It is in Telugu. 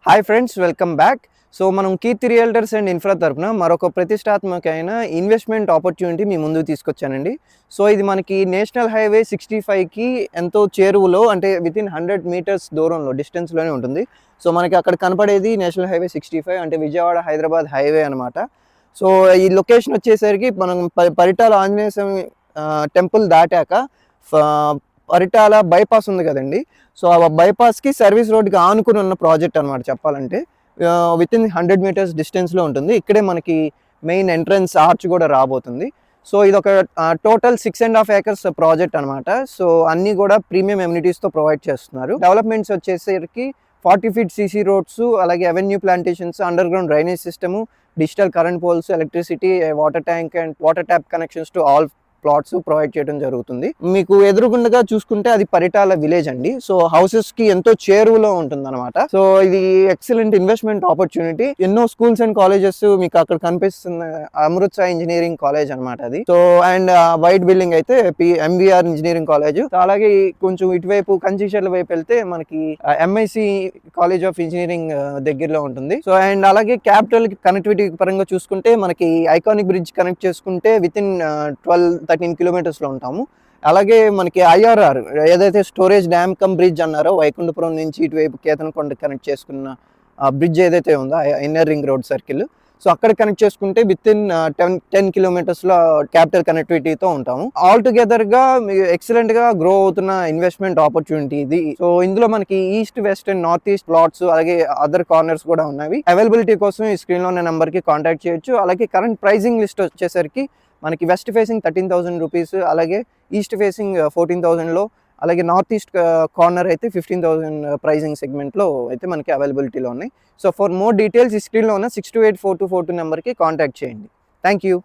Hi friends, welcome back. So మనం కీర్తి రియల్టర్స్ అండ్ ఇన్ఫ్రా తరపున మరొక ప్రతిష్టాత్మకమైన ఇన్వెస్ట్మెంట్ ఆపర్చునిటీ మీ ముందుకు తీసుకొచ్చానండి. సో ఇది మనకి నేషనల్ హైవే 65కి ఎంతో చేరువలో, అంటే వితిన్ 100 మీటర్స్ దూరంలో డిస్టెన్స్లోనే ఉంటుంది. సో మనకి అక్కడ కనపడేది నేషనల్ హైవే 65, అంటే విజయవాడ హైదరాబాద్ హైవే అనమాట. సో ఈ లొకేషన్ వచ్చేసరికి మనం పరిటాల ఆంజనేయ స్వామి టెంపుల్ దాటాక పరిటాల బైపాస్ ఉంది కదండి. సో ఆ బైపాస్కి సర్వీస్ రోడ్కి ఆనుకుని ఉన్న ప్రాజెక్ట్ అనమాట చెప్పాలంటే. వితిన్ 100 మీటర్స్ డిస్టెన్స్లో ఉంటుంది. ఇక్కడే మనకి మెయిన్ ఎంట్రన్స్ ఆర్చ్ కూడా రాబోతుంది. సో ఇది ఒక టోటల్ 6.5 acres ప్రాజెక్ట్ అనమాట. సో అన్నీ కూడా ప్రీమియం ఎమ్యూనిటీస్తో ప్రొవైడ్ చేస్తున్నారు. డెవలప్మెంట్స్ వచ్చేసరికి 40 feet సీసీ రోడ్స్, అలాగే avenue plantations, underground drainage system, digital current poles, electricity, water tank and water tap connections to all plots provide చేయడం జరుగుతుంది. మీకు ఎదురుగుండగా చూసుకుంటే అది పరిటాల విలేజ్ అండి. సో హౌసెస్ కి ఎంతో చేరువలో ఉంటుంది అనమాట. సో ఇది ఎక్సలెంట్ ఇన్వెస్ట్మెంట్ ఆపర్చునిటీ. ఎన్నో స్కూల్స్ అండ్ కాలేజెస్ మీకు అక్కడ కనిపిస్తున్న అమృత్ సాయి ఇంజనీరింగ్ కాలేజ్ అనమాట అది. సో అండ్ వైట్ బిల్డింగ్ అయితే ఎంవిఆర్ ఇంజనీరింగ్ కాలేజ్. అలాగే కొంచెం ఇటువైపు కంచిషర్ల వైపు వెళ్తే మనకి ఎంఐసి కాలేజ్ ఆఫ్ ఇంజనీరింగ్ దగ్గరలో ఉంటుంది. సో అండ్ అలాగే క్యాపిటల్ కనెక్టివిటీ పరంగా చూసుకుంటే మనకి ఐకానిక్ బ్రిడ్జ్ కనెక్ట్ చేసుకుంటే వితిన్ 12-13 కిలోమీటర్స్లో ఉంటాము. అలాగే మనకి ఐఆర్ఆర్ ఏదైతే స్టోరేజ్ డ్యామ్ కమ్ బ్రిడ్జ్ అన్నారో, వైకుంఠపురం నుంచి ఇటువైపు కేతనకొండ కనెక్ట్ చేసుకున్న బ్రిడ్జ్ ఏదైతే ఉందో inner ring road circle, so అక్కడ కనెక్ట్ చేసుకుంటే వితిన్ 10 కిలోమీటర్స్లో క్యాపిటల్ కనెక్టివిటీతో ఉంటాము. ఆల్ టుగెదర్గా ఎక్సలెంట్గా గ్రో అవుతున్న ఇన్వెస్ట్మెంట్ ఆపర్చునిటీ ఇది. సో ఇందులో మనకి east, west and north east plots, అలాగే అదర్ కార్నర్స్ కూడా ఉన్నవి. అవైలబిలిటీ కోసం ఈ స్క్రీన్లో ఉన్న నెంబర్కి కాంటాక్ట్ చేయొచ్చు. అలాగే కరెంట్ ప్రైజింగ్ లిస్ట్ వచ్చేసరికి మనకి వెస్ట్ ఫేసింగ్ 13,000 రూపీస్, అలాగే ఈస్ట్ ఫేసింగ్ 14,000లో, అలాగే నార్త్ ఈస్ట్ కార్నర్ అయితే 15,000 ప్రైజింగ్ సెగ్మెంట్లో అయితే మనకి అవైలబిలిటీలో ఉన్నాయి. సో ఫర్ మోర్ డీటెయిల్స్ ఈ స్క్రీన్లో ఉన్న 62842242 నెంబర్కి కాంటాక్ట్ చేయండి. Thank you.